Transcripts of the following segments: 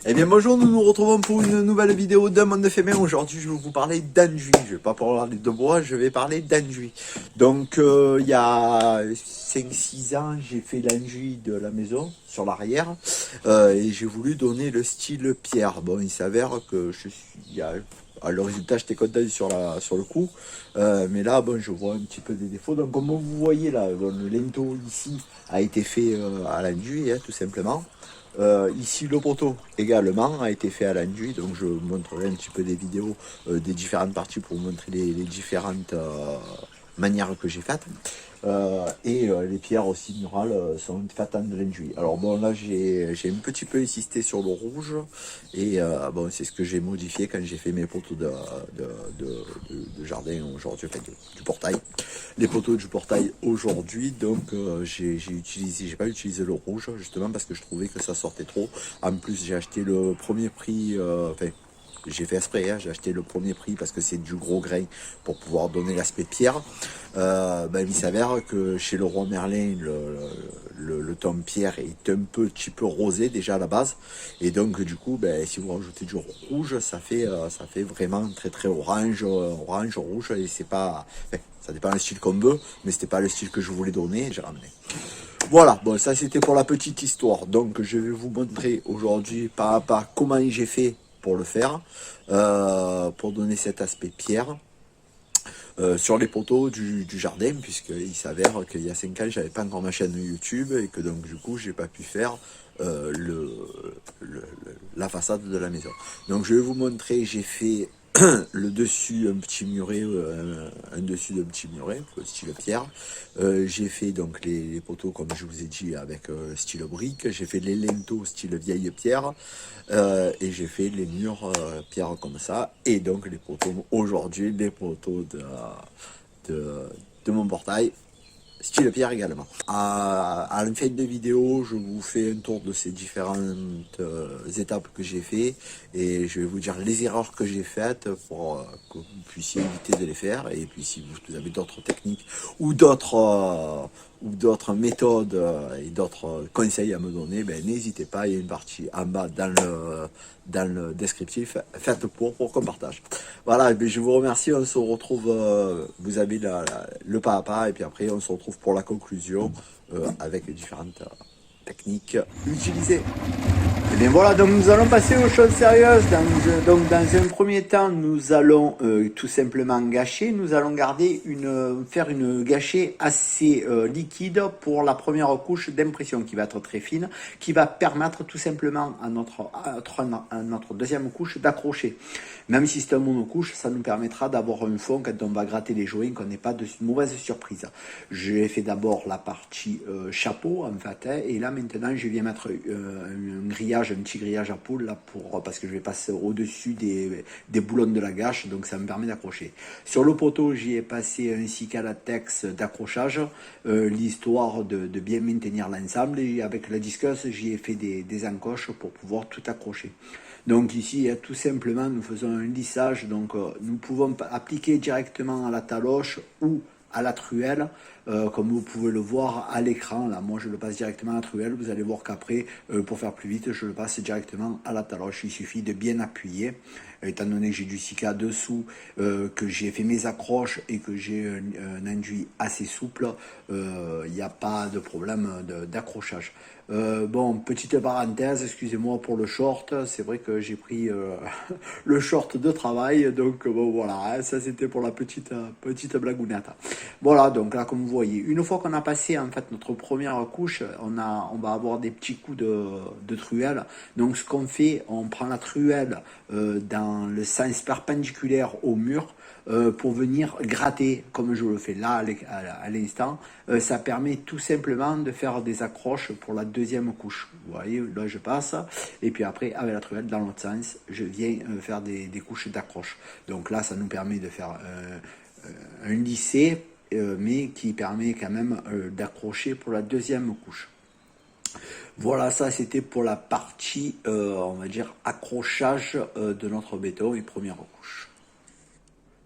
Eh bien bonjour, nous nous retrouvons pour une nouvelle vidéo d'un monde féminin. Aujourd'hui je vais vous parler d'enduit. Je vais pas parler de bois, je vais parler d'enduit. Donc il y a 5-6 ans j'ai fait l'enduit de la maison sur l'arrière et j'ai voulu donner le style pierre. Bon, il s'avère que le résultat j'étais content sur le coup, mais là bon je vois un petit peu des défauts. Donc comme vous voyez là, le linteau ici a été fait à l'enduit, tout simplement. Ici, le poteau également a été fait à l'enduit, donc je vous montrerai un petit peu des vidéos des différentes parties pour vous montrer les différentes manières que j'ai faites. Les pierres aussi murales sont faites en l'enduit. Alors bon, là j'ai un petit peu insisté sur le rouge et bon, c'est ce que j'ai modifié quand j'ai fait mes poteaux de jardin aujourd'hui, enfin du portail. Les poteaux du portail aujourd'hui, donc j'ai pas utilisé le rouge justement parce que je trouvais que ça sortait trop. En plus, j'ai acheté le premier prix, j'ai fait exprès, j'ai acheté le premier prix parce que c'est du gros grain pour pouvoir donner l'aspect pierre. Il s'avère que chez le roi Merlin, le ton pierre est un petit peu rosé déjà à la base. Et donc du coup, si vous rajoutez du rouge, ça fait vraiment très très orange, orange, rouge. Et c'est pas... ça dépend du style qu'on veut, mais c'était pas le style que je voulais donner, j'ai ramené. Voilà, bon ça c'était pour la petite histoire. Donc je vais vous montrer aujourd'hui pas à pas comment j'ai fait pour le faire, pour donner cet aspect pierre. Sur les poteaux du jardin, puisqu'il s'avère qu'il y a 5 ans, j'avais pas encore ma chaîne YouTube et que donc du coup, j'ai pas pu faire la façade de la maison. Donc je vais vous montrer, j'ai fait le dessus un petit muret, un dessus d'un petit muret, style pierre. J'ai fait donc les poteaux comme je vous ai dit avec style brique. J'ai fait les linteaux style vieille pierre et j'ai fait les murs pierre comme ça. Et donc les poteaux aujourd'hui, les poteaux de, de mon portail style pierre également. À la fin de vidéo, je vous fais un tour de ces différentes étapes que j'ai fait et je vais vous dire les erreurs que j'ai faites pour que vous puissiez éviter de les faire. Et puis si vous avez d'autres techniques ou d'autres méthodes et d'autres conseils à me donner, n'hésitez pas, il y a une partie en bas dans le descriptif, faites pour qu'on partage. Voilà, je vous remercie, on se retrouve, vous avez le pas à pas, et puis après on se retrouve pour la conclusion avec les différentes techniques utilisées. Et bien voilà, donc nous allons passer aux choses sérieuses. Donc dans un premier temps, nous allons tout simplement gâcher. Nous allons faire une gâchée assez liquide pour la première couche d'impression qui va être très fine, qui va permettre tout simplement à notre deuxième couche d'accrocher. Même si c'est un monocouche, ça nous permettra d'avoir un fond quand on va gratter les joints, qu'on n'ait pas de mauvaise surprise. J'ai fait d'abord la partie chapeau en fait, et là maintenant je viens mettre un petit grillage à poule là parce que je vais passer au-dessus des boulons de la gâche, donc ça me permet d'accrocher. Sur le poteau, j'y ai passé un cicalatex d'accrochage, l'histoire de bien maintenir l'ensemble, et avec la disqueuse, j'y ai fait des encoches pour pouvoir tout accrocher. Donc ici, tout simplement, nous faisons un lissage, donc nous pouvons appliquer directement à la taloche ou à la truelle, comme vous pouvez le voir à l'écran. Là, moi je le passe directement à la truelle. Vous allez voir qu'après, pour faire plus vite, je le passe directement à la taloche. Il suffit de bien appuyer. Étant donné que j'ai du cica dessous, que j'ai fait mes accroches et que j'ai un enduit assez souple, il n'y a pas de problème d'accrochage. Bon, petite parenthèse, excusez-moi pour le short, c'est vrai que j'ai pris le short de travail, donc bon voilà, ça c'était pour la petite blagounette. Voilà, donc là comme vous voyez, une fois qu'on a passé en fait notre première couche, on va avoir des petits coups de truelle. Donc ce qu'on fait, on prend la truelle dans le sens perpendiculaire au mur, pour venir gratter comme je le fais là à l'instant. Ça permet tout simplement de faire des accroches pour la deuxième couche. Vous voyez, là je passe, et puis après avec la truelle dans l'autre sens, je viens faire des couches d'accroche. Donc là ça nous permet de faire un lissé, mais qui permet quand même d'accrocher pour la deuxième couche. Voilà, ça c'était pour la partie, on va dire, accrochage de notre béton et première couche.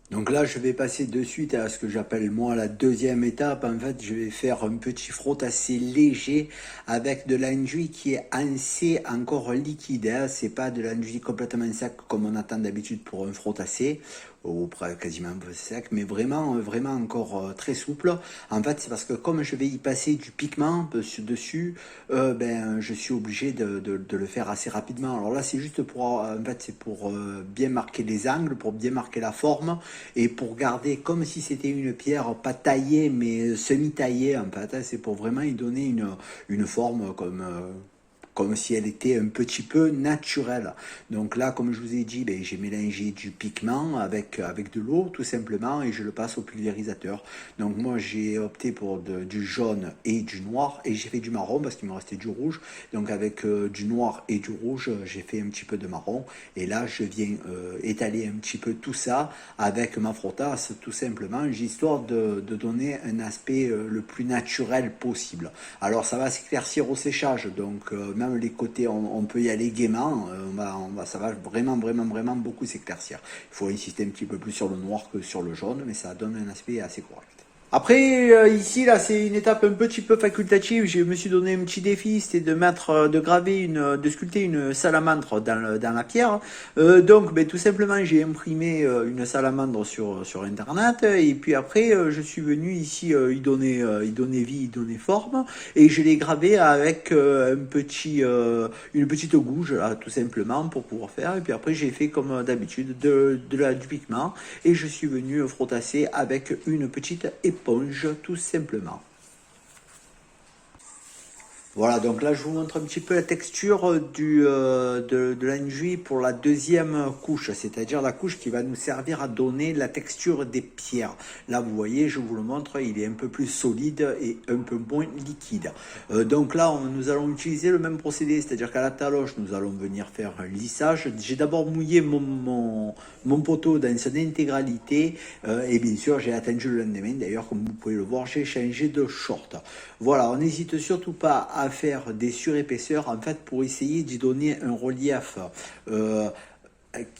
Donc là, je vais passer de suite à ce que j'appelle moi la deuxième étape. En fait, je vais faire un petit frotté assez léger avec de l'enduit qui est assez encore liquide, hein. C'est pas de l'enduit complètement sec comme on attend d'habitude pour un frottassé, ou quasiment un peu sec, mais vraiment encore très souple. En fait, c'est parce que comme je vais y passer du pigment dessus, ben, je suis obligé de le faire assez rapidement. Alors là, c'est juste pour, en fait, c'est pour bien marquer les angles, pour bien marquer la forme et pour garder comme si c'était une pierre pas taillée mais semi-taillée en fait. C'est pour vraiment y donner une forme comme si elle était un petit peu naturelle. Donc là, comme je vous ai dit, ben, j'ai mélangé du pigment avec de l'eau tout simplement et je le passe au pulvérisateur. Donc moi j'ai opté pour du jaune et du noir et j'ai fait du marron parce qu'il me restait du rouge. Donc avec du noir et du rouge, j'ai fait un petit peu de marron et là je viens étaler un petit peu tout ça avec ma frottasse tout simplement, histoire de donner un aspect le plus naturel possible. Alors ça va s'éclaircir au séchage, donc même les côtés on peut y aller gaiement, ça va vraiment beaucoup s'éclaircir. Il faut insister un petit peu plus sur le noir que sur le jaune, mais ça donne un aspect assez correct. Après, ici, là, c'est une étape un petit peu facultative. Je me suis donné un petit défi, c'était de mettre, de sculpter une salamandre dans la pierre. Donc, ben, tout simplement, j'ai imprimé une salamandre sur Internet. Et puis après, je suis venu ici y donner vie, y donner forme. Et je l'ai gravé avec une petite gouge, là, tout simplement, pour pouvoir faire. Et puis après, j'ai fait comme d'habitude du pigment et je suis venu frottasser avec une petite éponge tout simplement. Voilà, donc là je vous montre un petit peu la texture de l'enduit pour la deuxième couche, c'est-à-dire la couche qui va nous servir à donner la texture des pierres. Là vous voyez, je vous le montre, il est un peu plus solide et un peu moins liquide. Donc là nous allons utiliser le même procédé, c'est-à-dire qu'à la taloche nous allons venir faire un lissage. J'ai d'abord mouillé mon poteau dans son intégralité et bien sûr j'ai attendu le lendemain, d'ailleurs comme vous pouvez le voir j'ai changé de short. Voilà, on n'hésite surtout pas à faire des surépaisseurs en fait pour essayer d'y donner un relief euh,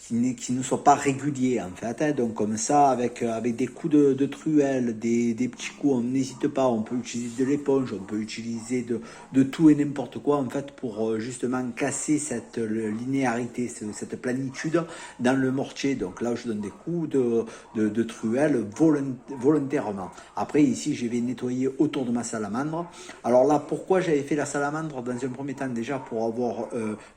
qui ne soit pas régulier en fait, hein. Donc comme ça avec des coups de truelle, des petits coups, on n'hésite pas, on peut utiliser de l'éponge, on peut utiliser de tout et n'importe quoi en fait pour justement casser cette linéarité, cette planitude dans le mortier. Donc là je donne des coups de truelle volontairement. Après ici je vais nettoyer autour de ma salamandre. Alors là pourquoi j'avais fait la salamandre dans un premier temps, déjà pour avoir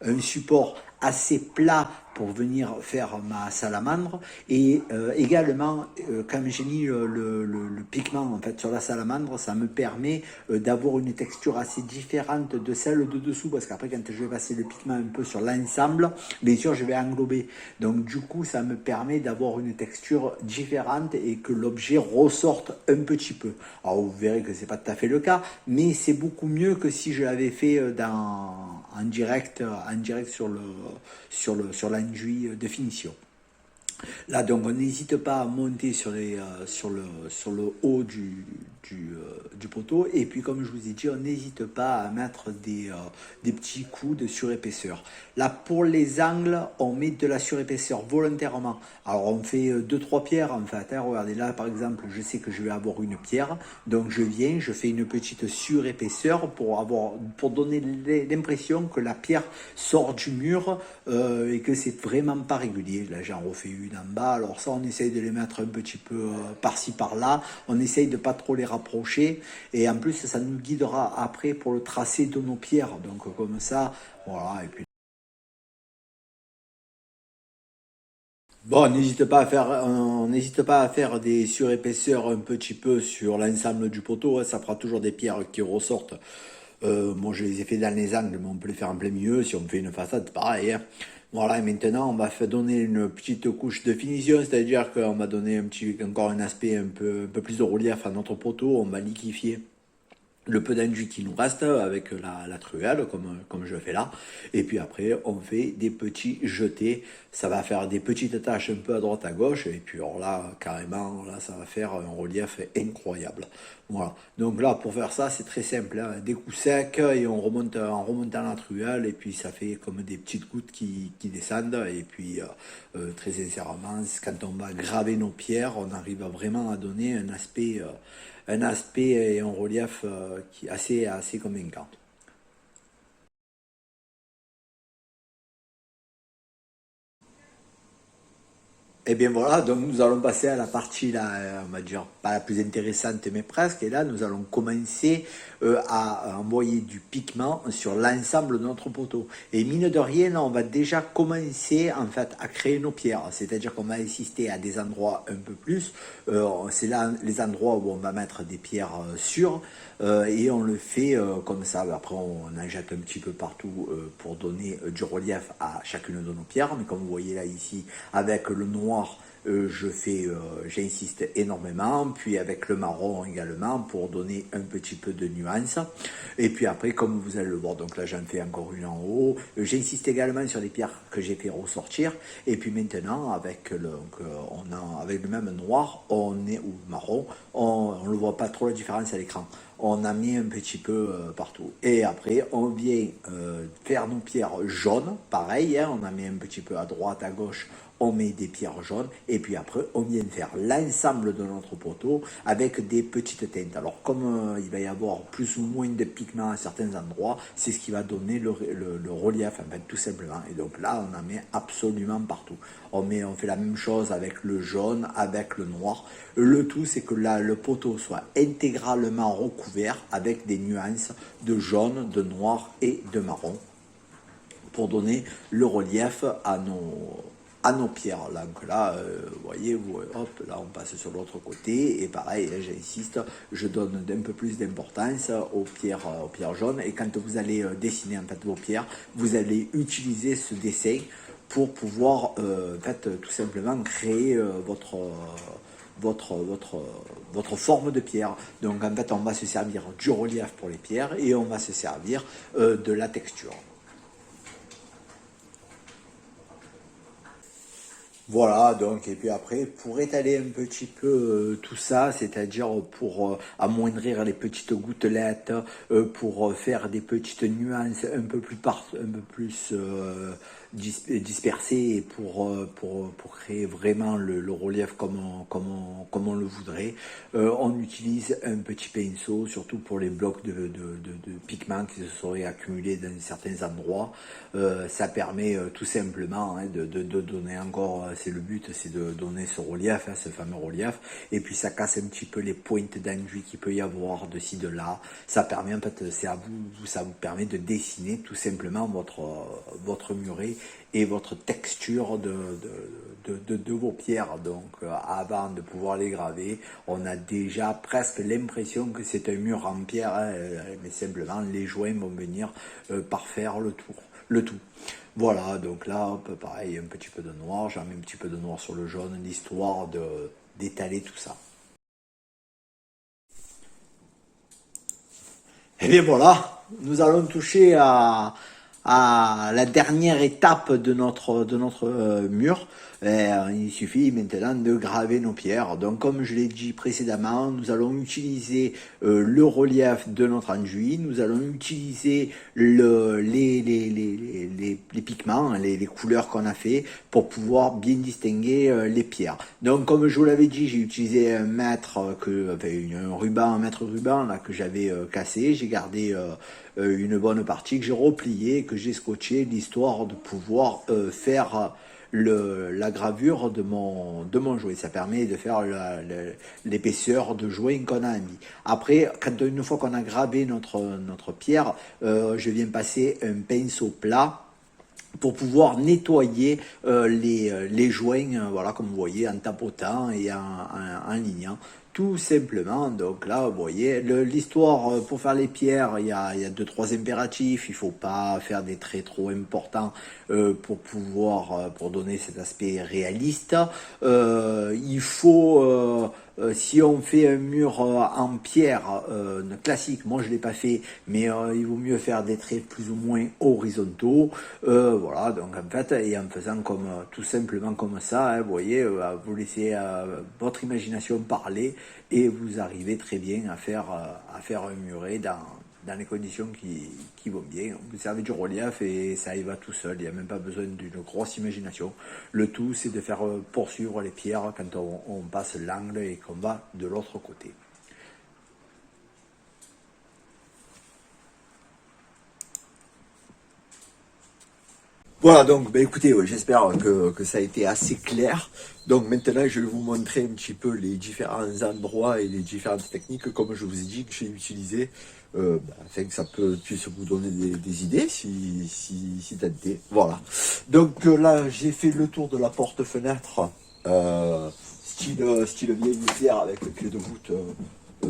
un support assez plat pour venir faire ma salamandre et également quand j'ai mis le pigment en fait sur la salamandre, ça me permet d'avoir une texture assez différente de celle de dessous parce qu'après quand je vais passer le pigment un peu sur l'ensemble, bien sûr je vais englober, donc du coup ça me permet d'avoir une texture différente et que l'objet ressorte un petit peu. Alors vous verrez que c'est pas tout à fait le cas, mais c'est beaucoup mieux que si je l'avais fait en direct sur l'enduit de finition. Là, donc, on n'hésite pas à monter sur le haut du poteau. Et puis, comme je vous ai dit, on n'hésite pas à mettre des petits coups de surépaisseur. Là, pour les angles, on met de la surépaisseur volontairement. Alors, on fait 2-3 pierres, en fait, hein. Regardez, là, par exemple, je sais que je vais avoir une pierre. Donc, je fais une petite surépaisseur pour donner l'impression que la pierre sort du mur et que c'est vraiment pas régulier. Là, j'en refais une en bas. Alors ça, on essaye de les mettre un petit peu par-ci par-là. On essaye de pas trop les rapprocher. Et en plus, ça nous guidera après pour le tracé de nos pierres. Donc comme ça, voilà. Et puis bon, on n'hésite pas à faire des surépaisseurs un petit peu sur l'ensemble du poteau, hein. Ça fera toujours des pierres qui ressortent. Moi, je les ai fait dans les angles, mais on peut les faire en plein milieu. Si on fait une façade, pareil, hein. Voilà, et maintenant, on va donner une petite couche de finition, c'est-à-dire qu'on va donner encore un aspect un peu plus de relief à notre poteau. On va liquéfier le peu d'enduit qui nous reste avec la truelle, comme je le fais là. Et puis après, on fait des petits jetés. Ça va faire des petites taches un peu à droite, à gauche. Et puis alors là, carrément, là, ça va faire un relief incroyable. Voilà. Donc là, pour faire ça, c'est très simple, hein. Des coups secs et on remonte en remontant la truelle. Et puis ça fait comme des petites gouttes qui descendent. Et puis, très sincèrement, quand on va graver nos pierres, on arrive vraiment à donner un aspect et un relief qui est assez convaincant. Et bien voilà, donc nous allons passer à la partie là, on va dire pas la plus intéressante mais presque. Et là, nous allons commencer à envoyer du pigment sur l'ensemble de notre poteau. Et mine de rien, là, on va déjà commencer en fait à créer nos pierres. C'est-à-dire qu'on va insister à des endroits un peu plus. C'est là les endroits où on va mettre des pierres sûres. Et on le fait comme ça. Après, on en jette un petit peu partout pour donner du relief à chacune de nos pierres. Mais comme vous voyez là ici, avec le noir, j'insiste énormément, puis avec le marron également pour donner un petit peu de nuance. Et puis après, comme vous allez le voir, donc là j'en fais encore une en haut. J'insiste également sur les pierres que j'ai fait ressortir. Et puis maintenant, avec le même noir, ou marron, on ne voit pas trop la différence à l'écran. On a mis un petit peu partout. Et après, on vient faire nos pierres jaunes. Pareil, hein, on a mis un petit peu à droite, à gauche. On met des pierres jaunes. Et puis après, on vient faire l'ensemble de notre poteau avec des petites teintes. Alors, comme il va y avoir plus ou moins de pigments à certains endroits, c'est ce qui va donner le relief, en fait, tout simplement. Et donc là, on en met absolument partout. On fait la même chose avec le jaune, avec le noir. Le tout, c'est que là, le poteau soit intégralement recouvert avec des nuances de jaune, de noir et de marron pour donner le relief à nos pierres. Donc là, vous voyez, hop, là on passe sur l'autre côté et pareil, j'insiste, je donne un peu plus d'importance aux pierres jaunes et quand vous allez dessiner en fait vos pierres, vous allez utiliser ce dessin pour pouvoir en fait, tout simplement créer votre forme de pierre. Donc en fait, on va se servir du relief pour les pierres et on va se servir de la texture. Voilà, donc, et puis après, pour étaler un petit peu tout ça, c'est-à-dire pour amoindrir les petites gouttelettes, pour faire des petites nuances un peu plus dispersées et pour créer vraiment le relief comme on le voudrait, on utilise un petit pinceau, surtout pour les blocs de pigments qui se seraient accumulés dans certains endroits. Ça permet tout simplement hein, de donner encore, c'est le but, c'est de donner ce relief, hein, ce fameux relief, et puis ça casse un petit peu les pointes d'enduit qu'il peut y avoir de ci, de là. Ça permet en fait, ça vous permet de dessiner tout simplement votre muret et votre texture de vos pierres. Donc avant de pouvoir les graver, on a déjà presque l'impression que c'est un mur en pierre, hein, mais simplement les joints vont venir parfaire le tout. Voilà, donc là, hop, pareil, un petit peu de noir, j'en mets un petit peu de noir sur le jaune, l'histoire d'étaler tout ça. Et bien voilà, nous allons toucher à la dernière étape de notre mur. Il suffit maintenant de graver nos pierres. Donc comme je l'ai dit précédemment, nous allons utiliser le relief de notre enduit, nous allons utiliser les pigments, les couleurs qu'on a fait pour pouvoir bien distinguer les pierres. Donc comme je vous l'avais dit, j'ai utilisé un ruban, un mètre ruban là, que j'avais cassé, j'ai gardé une bonne partie que j'ai replié, que j'ai scotché, l'histoire de pouvoir faire la gravure de mon jouet. Ça permet de faire l'épaisseur de joint qu'on a mis. Après, une fois qu'on a gravé notre pierre, je viens passer un pinceau plat pour pouvoir nettoyer les joints, voilà, comme vous voyez, en tapotant et en lignant tout simplement. Donc là, vous voyez, l'histoire pour faire les pierres, il y a 2-3 impératifs. Il faut pas faire des traits trop importants pour pouvoir, pour donner cet aspect réaliste. Il faut si on fait un mur en pierre classique, moi je l'ai pas fait, mais il vaut mieux faire des traits plus ou moins horizontaux. Voilà, donc en fait, et en faisant comme tout simplement comme ça, hein, vous voyez, vous laissez votre imagination parler et vous arrivez très bien à faire un muret dans les conditions qui vont bien. Vous servez du relief et ça y va tout seul, il n'y a même pas besoin d'une grosse imagination. Le tout, c'est de faire poursuivre les pierres quand on passe l'angle et qu'on va de l'autre côté. Voilà, donc bah, écoutez, j'espère que ça a été assez clair. Donc maintenant, je vais vous montrer un petit peu les différents endroits et les différentes techniques, comme je vous ai dit, que j'ai utilisées, afin que ça puisse vous donner des idées, si tenté. Voilà. Donc là, j'ai fait le tour de la porte-fenêtre, style vieille pierre avec le clé de voûte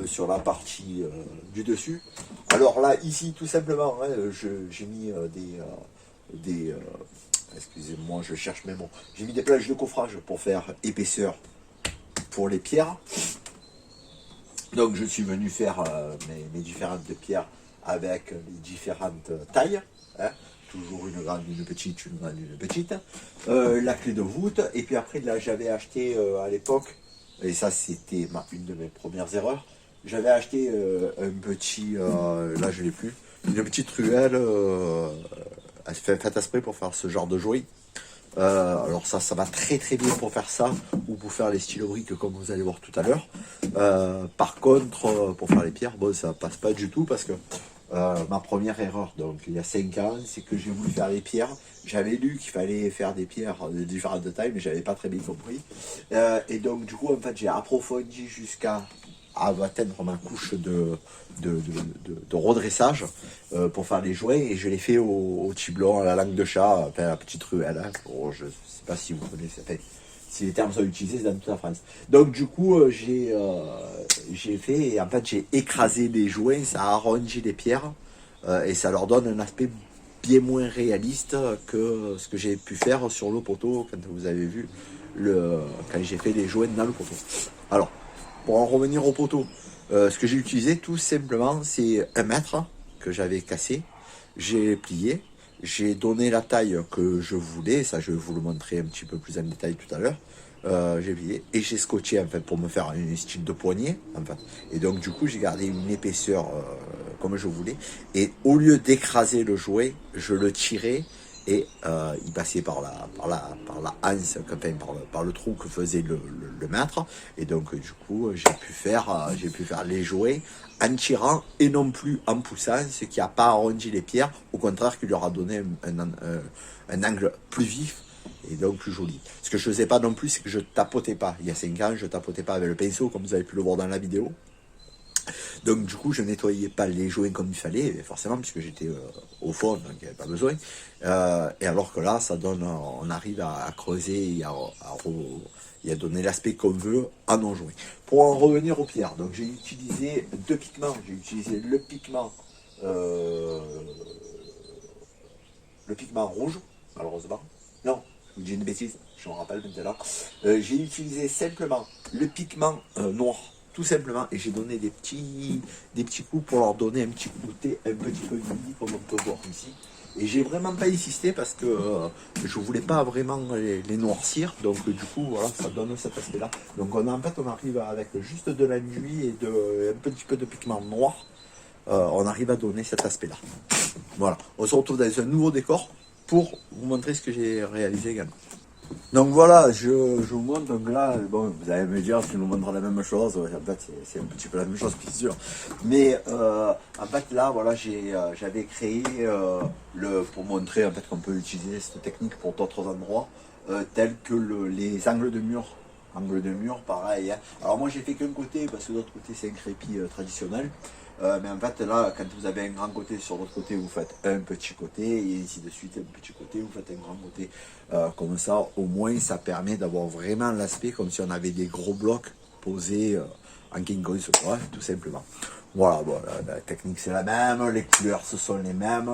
sur la partie du dessus. Alors là, ici, tout simplement, hein, j'ai mis excusez-moi, je cherche mes mots. J'ai mis des plages de coffrage pour faire épaisseur pour les pierres. Donc je suis venu faire mes différentes pierres avec les différentes tailles. Hein. Toujours une grande, une petite, une grande, une petite. La clé de voûte. Et puis après, là, j'avais acheté à l'époque, et ça c'était une de mes premières erreurs, j'avais acheté un petit, là je l'ai plus, une petite ruelle faite à spray pour faire ce genre de jouet. Alors ça va très très bien pour faire ça ou pour faire les stylobriques comme vous allez voir tout à l'heure. Par contre, pour faire les pierres, bon, ça passe pas du tout parce que ma première erreur, donc il y a 5 ans, c'est que j'ai voulu faire les pierres. J'avais lu qu'il fallait faire des pierres de différentes tailles, mais j'avais pas très bien compris. Et donc du coup, en fait, j'ai approfondi jusqu'à atteindre ma couche de redressage pour faire les jouets et je l'ai fait au tiblon, à la langue de chat, enfin, à la petite ruelle. Hein. Bon, je sais pas si vous connaissez, enfin, si les termes sont utilisés dans toute la France. Donc du coup, j'ai fait, et en fait j'ai écrasé les jouets, ça a arrondi les pierres et ça leur donne un aspect bien moins réaliste que ce que j'ai pu faire sur le poteau quand vous avez vu quand j'ai fait les jouets dans le poteau. Alors, pour en revenir au poteau, ce que j'ai utilisé tout simplement, c'est 1 mètre que j'avais cassé. J'ai plié, j'ai donné la taille que je voulais, ça je vais vous le montrer un petit peu plus en détail tout à l'heure. J'ai plié et j'ai scotché en fait pour me faire un style de poignée en fait. Et donc du coup j'ai gardé une épaisseur comme je voulais. Et au lieu d'écraser le jouet, je le tirais et il passait par la anse, enfin, par le trou que faisait le maître. Et donc du coup j'ai pu faire les jouets en tirant et non plus en poussant, ce qui n'a pas arrondi les pierres, au contraire qui leur a donné un angle plus vif et donc plus joli. Ce que je faisais pas non plus, c'est que je tapotais pas. Il y a 5 ans, je tapotais pas avec le pinceau, comme vous avez pu le voir dans la vidéo. Donc du coup, je nettoyais pas les joints comme il fallait, forcément, puisque j'étais au fond, donc il n'y avait pas besoin. Et alors que là, ça donne, on arrive à creuser et à donner l'aspect qu'on veut à nos joints. Pour en revenir aux pierres, donc j'ai utilisé 2 pigments. J'ai utilisé le pigment rouge, malheureusement. Non, j'ai une bêtise, je me rappelle maintenant. J'ai utilisé simplement le pigment noir, tout simplement, et j'ai donné des petits coups pour leur donner un petit côté un petit peu mini, comme on peut voir ici. Et j'ai vraiment pas insisté parce que je voulais pas vraiment les noircir, donc du coup voilà, ça donne cet aspect là. Donc on arrive avec juste de la nuit et un petit peu de pigment noir, on arrive à donner cet aspect là. Voilà, on se retrouve dans un nouveau décor pour vous montrer ce que j'ai réalisé également. Donc voilà, je vous montre, donc là, bon, vous allez me dire si je vous montre la même chose, en fait c'est un petit peu la même chose bien sûr, mais en fait là, voilà, j'avais créé, pour montrer en fait qu'on peut utiliser cette technique pour d'autres endroits, tels que les angles de mur. Angle de mur, pareil. Hein. Alors moi j'ai fait qu'un côté, parce que l'autre côté c'est un crépi traditionnel. Mais en fait là, quand vous avez un grand côté, sur l'autre côté vous faites un petit côté, et ainsi de suite, un petit côté, vous faites un grand côté. Comme ça, au moins ça permet d'avoir vraiment l'aspect comme si on avait des gros blocs posés en quinconce, quoi, tout simplement. Voilà, bon, la technique c'est la même, les couleurs ce sont les mêmes,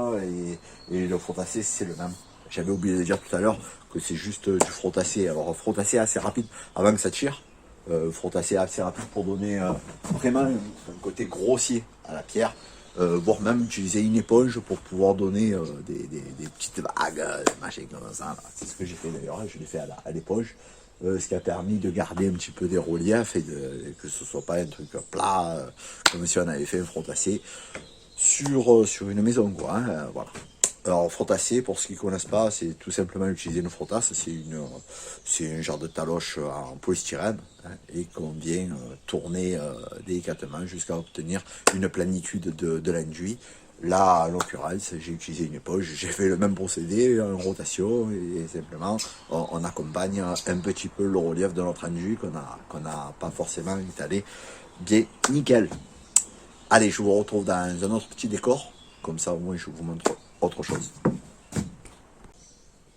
et le frottassé c'est le même. J'avais oublié de dire tout à l'heure que c'est juste du frottassé. Alors frottassé assez rapide avant que ça tire, frottassé assez rapide pour donner vraiment un côté grossier à la pierre. Voire même utiliser une éponge pour pouvoir donner des petites vagues, des machins comme ça. C'est ce que j'ai fait d'ailleurs, je l'ai fait à l'éponge. Ce qui a permis de garder un petit peu des reliefs et que ce soit pas un truc plat, comme si on avait fait un frottassé sur une maison, quoi. Hein, voilà. Alors, frottassé, pour ceux qui ne connaissent pas, c'est tout simplement utiliser une frottasse. C'est un genre de taloche en polystyrène, hein, et qu'on vient tourner délicatement jusqu'à obtenir une planitude de l'enduit. Là, en l'occurrence, j'ai utilisé une éponge, j'ai fait le même procédé en rotation, et simplement, on accompagne un petit peu le relief de notre enduit qu'on n'a pas forcément étalé bien nickel. Allez, je vous retrouve dans un autre petit décor, comme ça au moins je vous montre autre chose.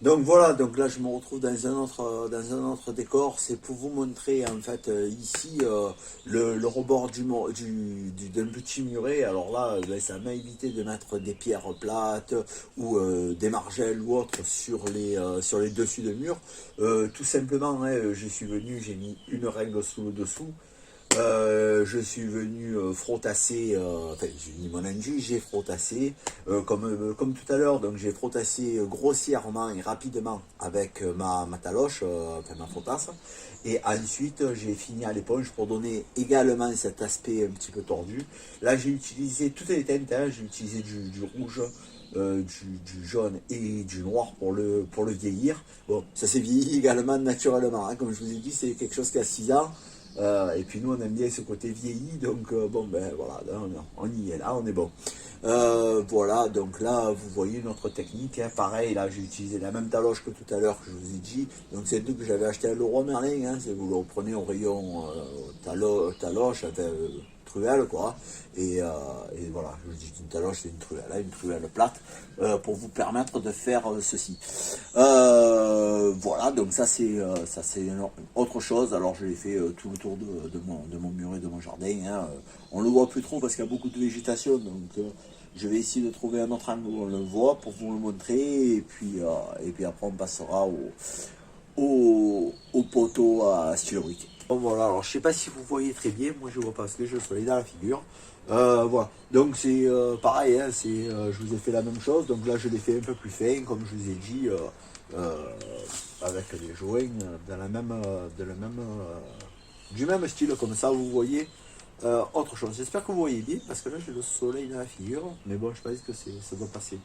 Donc voilà, donc là je me retrouve dans un autre décor, c'est pour vous montrer en fait ici le rebord d'un petit muret. Alors là, ça m'a évité de mettre des pierres plates ou des margelles ou autres sur les dessus de mur. Tout simplement, hein, je suis venu, j'ai mis une règle sous le dessous. Je suis venu frottasser, enfin j'ai mis mon enduit, j'ai frottassé, comme tout à l'heure, donc j'ai frottassé grossièrement et rapidement avec ma taloche, enfin ma frottasse, et ensuite j'ai fini à l'éponge pour donner également cet aspect un petit peu tordu. Là j'ai utilisé toutes les teintes, hein, j'ai utilisé du rouge, du jaune et du noir pour le vieillir. Bon, ça s'est vieilli également naturellement, hein, comme je vous ai dit, c'est quelque chose qui a 6 ans. Et puis nous on aime bien ce côté vieilli, donc bon ben voilà, là, on y est, là on est bon. Voilà, donc là vous voyez notre technique, hein, pareil, là j'ai utilisé la même taloche que tout à l'heure que je vous ai dit, donc c'est deux que j'avais acheté à Leroy Merlin, hein, si vous le reprenez au rayon taloche, enfin, truelle quoi, et voilà, je dis une taloche c'est une truelle plate, pour vous permettre de faire ceci. Voilà, donc ça c'est autre chose. Alors je l'ai fait tout autour de mon muret, de mon jardin, hein. On le voit plus trop parce qu'il y a beaucoup de végétation, donc je vais essayer de trouver un autre angle où on le voit pour vous le montrer, et puis après on passera au poteau à stylo brique. Bon, voilà, alors je sais pas si vous voyez très bien, moi je vois pas parce que j'ai le soleil dans la figure. Voilà, donc c'est pareil, hein, je vous ai fait la même chose, donc là je l'ai fait un peu plus fin, comme je vous ai dit, avec les joints du même style, comme ça vous voyez autre chose. J'espère que vous voyez bien, parce que là j'ai le soleil dans la figure, mais bon je pense que ça doit passer.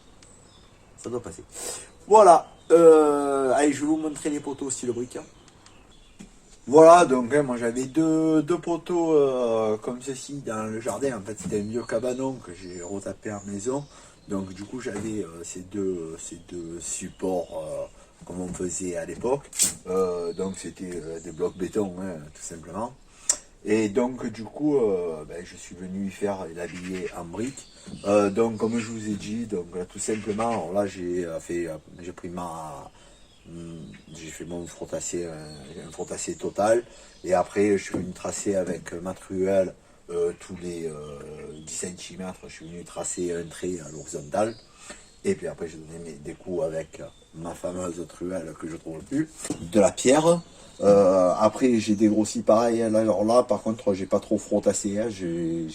Ça doit passer. Voilà, allez je vais vous montrer les poteaux style brique. Voilà, donc hein, moi j'avais deux poteaux comme ceci dans le jardin. En fait, c'était un vieux cabanon que j'ai retapé en maison. Donc du coup, j'avais ces deux supports comme on faisait à l'époque. Donc c'était des blocs béton, hein, tout simplement. Et donc du coup, ben, je suis venu faire l'habiller en briques. Donc comme je vous ai dit, donc tout simplement, alors là j'ai pris j'ai fait mon frottassé, un frottassé total, et après je suis venu tracer avec ma truelle tous les 10 cm, je suis venu tracer un trait à l'horizontale, et puis après j'ai donné des coups avec ma fameuse truelle que je trouve plus, de la pierre. Après j'ai dégrossi pareil, hein, alors là par contre j'ai pas trop frottassé, hein, j'ai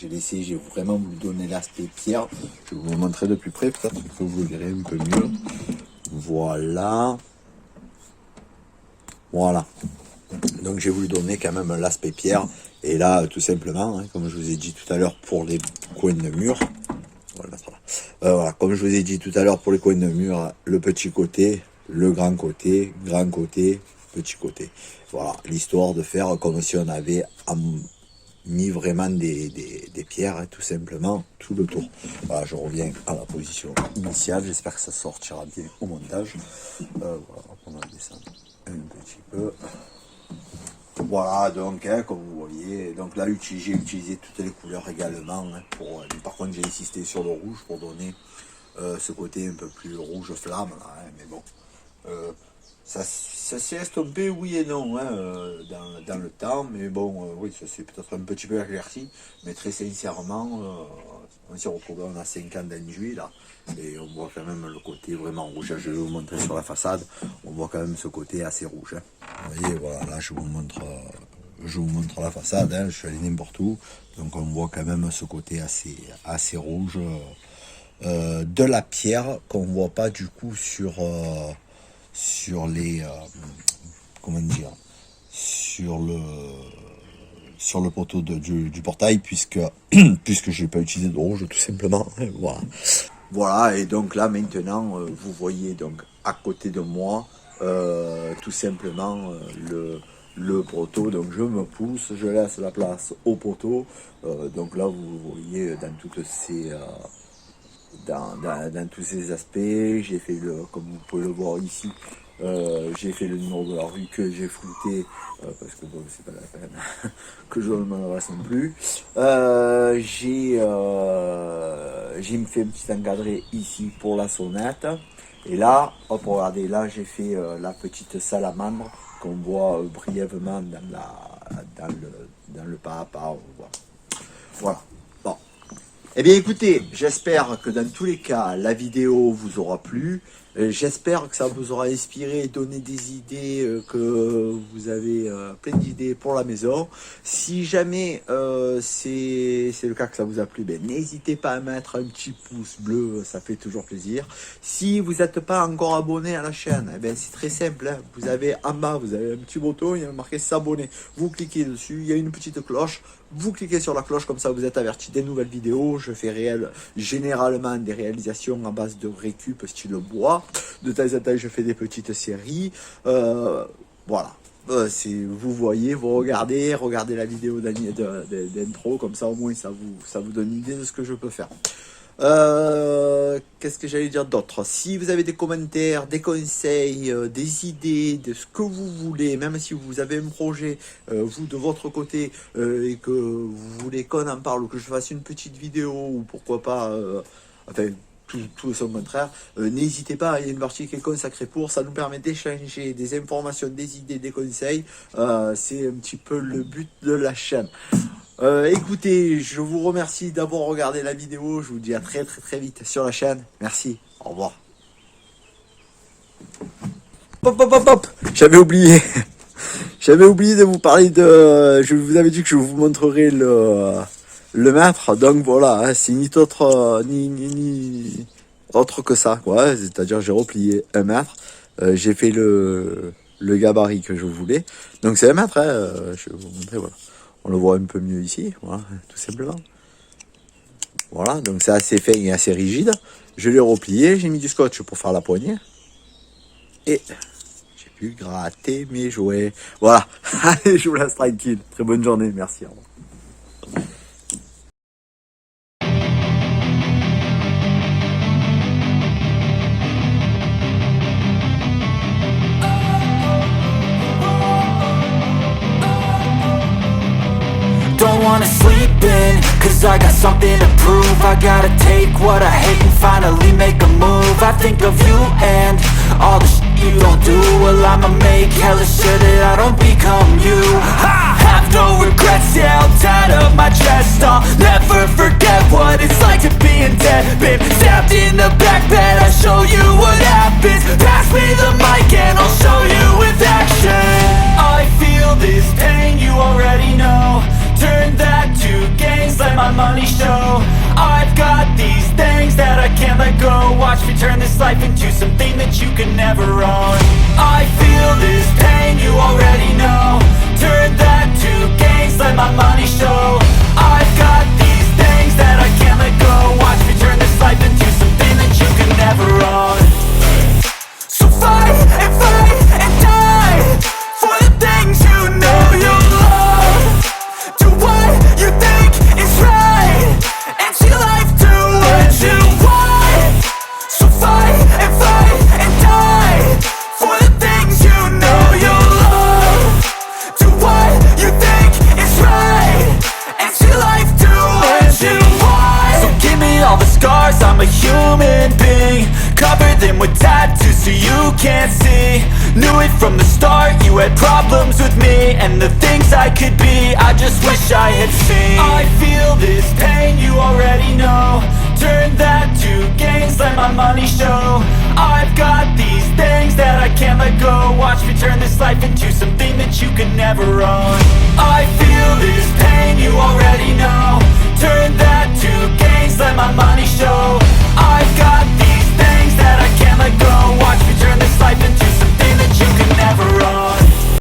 vraiment voulu donner l'aspect pierre. Je vais vous montrer de plus près, peut-être que vous verrez un peu mieux. Voilà. Voilà. Donc j'ai voulu donner quand même l'aspect pierre. Et là, tout simplement, hein, comme je vous ai dit tout à l'heure pour les coins de mur, voilà, comme je vous ai dit tout à l'heure pour les coins de mur, le petit côté, le grand côté, petit côté. Voilà, l'histoire de faire comme si on avait mis vraiment des pierres, hein, tout simplement, tout le tour. Voilà, je reviens à la position initiale. J'espère que ça sortira bien au montage. Voilà, on va descendre un petit peu. Voilà, donc hein, comme vous voyez, donc là j'ai utilisé toutes les couleurs également, hein, par contre j'ai insisté sur le rouge pour donner ce côté un peu plus rouge flamme là, hein, mais bon, ça ça s'est estompé, oui et non, hein, dans le temps, mais bon, oui, ça s'est peut-être un petit peu éclairci, mais très sincèrement, on s'est retrouvé, on a 5 ans d'enduit là, et on voit quand même le côté vraiment rouge. Je vais vous montrer sur la façade, on voit quand même ce côté assez rouge. Hein. Vous voyez, voilà, là je vous montre la façade, hein, je suis allé n'importe où, donc on voit quand même ce côté assez rouge, de la pierre qu'on voit pas du coup sur les comment dire, sur le poteau du portail, puisque je n'ai pas utilisé de rouge tout simplement. Voilà, et donc là maintenant vous voyez donc à côté de moi tout simplement le poteau. Donc je me pousse, je laisse la place au poteau, donc là vous voyez dans toutes ces dans tous ces aspects, j'ai fait comme vous pouvez le voir ici, j'ai fait le numéro de la rue que j'ai flouté, parce que bon, c'est pas la peine que je m'en adresse non plus. J'ai fait un petit encadré ici pour la sonnette, et là, hop, regardez, là j'ai fait la petite salamandre qu'on voit brièvement dans le pas à pas, voilà. Bon. Eh bien écoutez, j'espère que dans tous les cas, la vidéo vous aura plu. J'espère que ça vous aura inspiré, donné des idées, que vous avez plein d'idées pour la maison. Si jamais c'est le cas que ça vous a plu, ben, n'hésitez pas à mettre un petit pouce bleu, ça fait toujours plaisir. Si vous n'êtes pas encore abonné à la chaîne, eh ben, c'est très simple, hein. Vous avez en bas, vous avez un petit bouton, il y a marqué s'abonner. Vous cliquez dessus, il y a une petite cloche. Vous cliquez sur la cloche, comme ça vous êtes averti des nouvelles vidéos. Je fais généralement des réalisations à base de récup style bois. De temps en temps je fais des petites séries. Voilà. Vous voyez, vous regardez la vidéo d'intro, comme ça au moins ça vous donne une idée de ce que je peux faire. Qu'est-ce que j'allais dire d'autre? Si vous avez des commentaires, des conseils, des idées, de ce que vous voulez, même si vous avez un projet, vous de votre côté, et que vous voulez qu'on en parle, ou que je fasse une petite vidéo, ou pourquoi pas, enfin, tout son contraire, n'hésitez pas, il y a une partie qui est consacrée pour, ça nous permet d'échanger des informations, des idées, des conseils, c'est un petit peu le but de la chaîne. Écoutez, je vous remercie d'avoir regardé la vidéo. Je vous dis à très vite sur la chaîne. Merci, au revoir. Hop, j'avais oublié. J'avais oublié de vous parler de... Je vous avais dit que je vous montrerai le mètre. Donc voilà, hein, c'est ni autre, ni autre que ça, quoi. C'est-à-dire j'ai replié 1 mètre. J'ai fait le gabarit que je voulais. Donc c'est 1 mètre, hein, je vais vous montrer, voilà. On le voit un peu mieux ici, voilà, tout simplement. Voilà, donc c'est assez fin et assez rigide. Je l'ai replié, j'ai mis du scotch pour faire la poignée. Et j'ai pu gratter mes jouets. Voilà, allez, je vous laisse tranquille. Très bonne journée, merci. Au revoir. Don't wanna sleep in, cause I got something to prove. I gotta take what I hate and finally make a move. I think of you and all the shit you don't do. Well, I'ma make hella sure that I don't become you. I have no regrets, yeah, I'll tie up my chest. I'll never forget what it's like to be in debt. Been stabbed in the back bed, I'll show you what happens. Pass me the mic and I'll show you with action. I feel this pain, you already know. Turn that to gains, let my money show. I've got these things that I can't let go. Watch me turn this life into something that you can never own. I feel this pain, you already know. Turn that to gains, let my money show. I've got these things that I can't let go. Watch me turn this life into something that you can never own. So fight and die for the things you know you love. Do what you think is right, and see life do what you want. So fight and die for them with tattoos so you can't see. Knew it from the start, you had problems with me and the things I could be, I just wish I had seen. I feel this pain, you already know. Turn that to gains, let my money show. I've got these things that I can't let go. Watch me turn this life into something that you can never own. I feel this pain, you already know. Turn that to gains, let my money